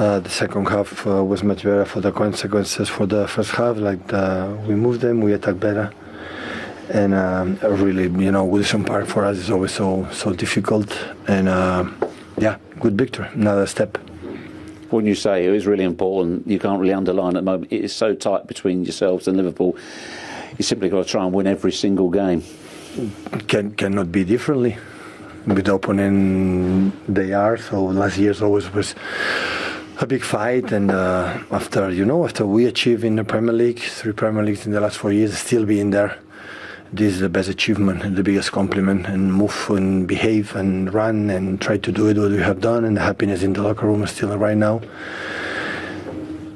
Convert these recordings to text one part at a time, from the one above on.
The second half was much better for the consequences for the first half. We moved them, we attacked better. And really, Wilson Park for us is always so difficult. And good victory, another step. When you say it was really important, you can't really underline at the moment. It is so tight between yourselves and Liverpool. You simply got to try and win every single game. Cannot be differently. With the opponent they are. So last year's always was a big fight, and after we achieved in the Premier League, 3 Premier Leagues in the last 4 years, still being there. This is the best achievement and the biggest compliment, and move and behave and run and try to do it what we have done, and the happiness in the locker room is still right now.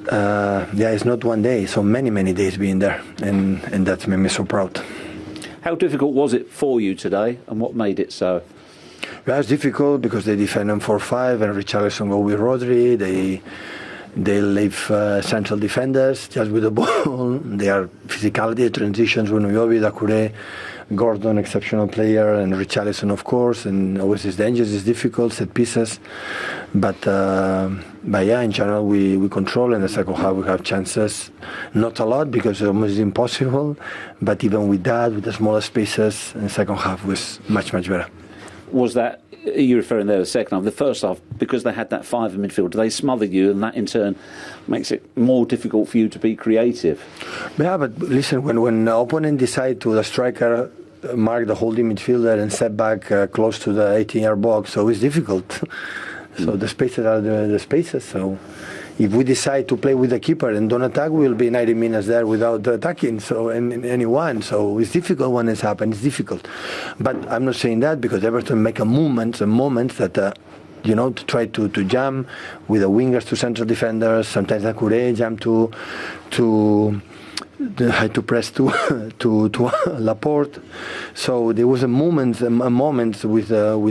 It's not one day, so many days being there, and that made me so proud. How difficult was it for you today, and what made it so? Yeah, it's difficult because they defend them 4-5, and Richarlison go with Rodri. They leave central defenders just with the ball. They are physicality, transitions, Wunoyobi, Dakure, Gordon, exceptional player, and Richarlison, of course, and always it's dangerous, it's difficult, set pieces. But in general, we control. In the second half, we have chances. Not a lot because it's almost impossible, but even with that, with the smaller spaces, the second half was much better. Was that, are you referring there to the second half? The first half, because they had that 5 in midfield, they smothered you, and that in turn makes it more difficult for you to be creative. Yeah, but listen, when the opponent decide to, the striker mark the holding midfielder and set back close to the 18-yard box, so it's difficult. So the spaces are the spaces. So if we decide to play with the keeper and don't attack, we'll be 90 minutes there without attacking. So anyone. So it's difficult when it's happened. It's difficult. But I'm not saying that because Everton make a moments that to try to jam with the wingers to central defenders. Sometimes Akure jam to press to Laporte. So there was a moment with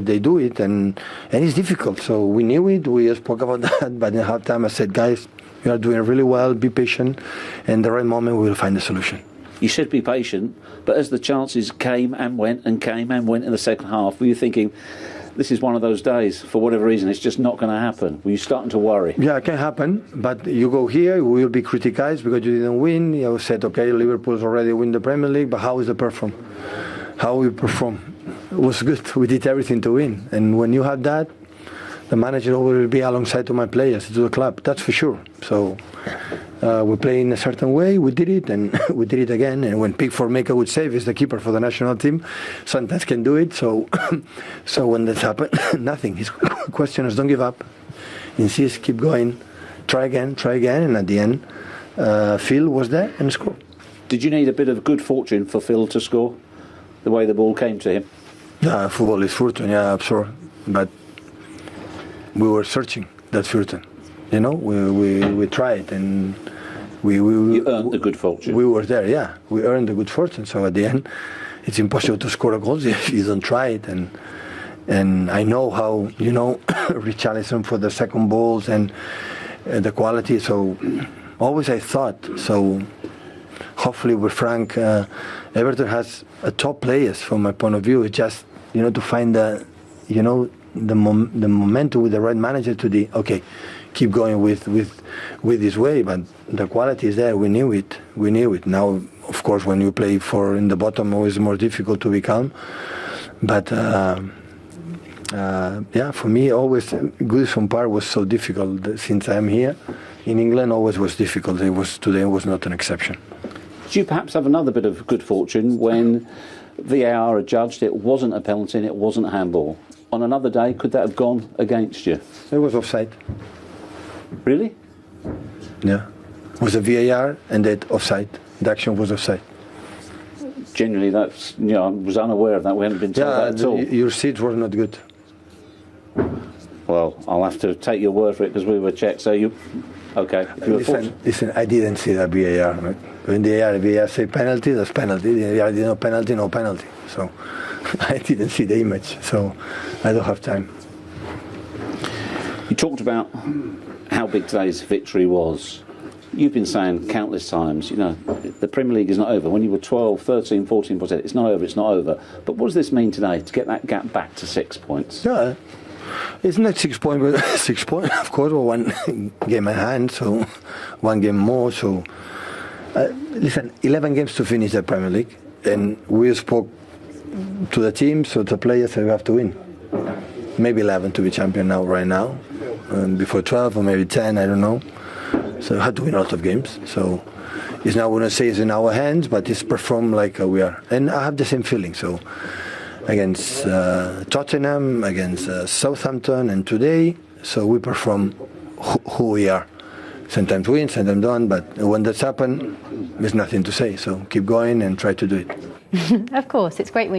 they do it, and it's difficult. So we knew it. We spoke about that. But in halftime, I said, guys, you are doing really well. Be patient, and the right moment we will find the solution. You should be patient, but as the chances came and went in the second half, were you thinking, this is one of those days, for whatever reason, it's just not going to happen? Were you starting to worry? Yeah, it can happen, but you go here, we will be criticized because you didn't win. You said, okay, Liverpool's already win the Premier League, but how is the perform? How we perform? It was good. We did everything to win. And when you have that, the manager will be alongside to my players, to the club, that's for sure. So we play in a certain way, we did it, and we did it again. And when Pickford make a good save, is the keeper for the national team, sometimes can do it. So when that happens, nothing. His question is don't give up, insist, keep going, try again, and at the end, Phil was there and scored. Did you need a bit of good fortune for Phil to score, the way the ball came to him? Yeah, football is fortune, yeah, I'm sure. But we were searching that fortune. We tried, and you earned the good fortune. We were there, yeah. We earned the good fortune. So at the end, it's impossible to score a goal if you don't try it. And I know how Richarlison for the second balls and the quality. So always I thought. So hopefully with Frank, Everton has a top players from my point of view. It's just to find the momentum with the right manager to keep going with this way, but the quality is there. We knew it. Now, of course, when you play in the bottom, always more difficult to be calm. But for me, always Goodison Park was so difficult since I'm here. In England, always was difficult. Today was not an exception. Did you perhaps have another bit of good fortune when VAR adjudged it wasn't a penalty and it wasn't a handball? On another day, could that have gone against you? It was offside. Really? Yeah. It was a VAR and that offside. The action was offside. Generally, that's, I was unaware of that. We hadn't been told that at all. Your seats were not good. Well, I'll have to take your word for it because we were checked. So okay. Listen, I didn't see that VAR. Right? When the VAR say penalty, that's penalty. The VAR no penalty. So I didn't see the image, so I don't have time. You talked about how big today's victory was. You've been saying countless times, the Premier League is not over. When you were 12, 13, 14%, it's not over. But what does this mean today to get that gap back to 6 points? Yeah, It's not 6 points, but 6 points, of course, or one game at hand, so one game more. So, listen, 11 games to finish the Premier League, and we spoke to the team, so the players say we have to win. Maybe 11 to be champion right now, and before 12 or maybe 10, I don't know. So we have to win a lot of games. So it's not going to say it's in our hands, but it's performed like we are. And I have the same feeling. So against Tottenham, against Southampton, and today, so we perform who we are. Sometimes win, sometimes don't, but when that's happened, there's nothing to say. So keep going and try to do it. Of course, it's great when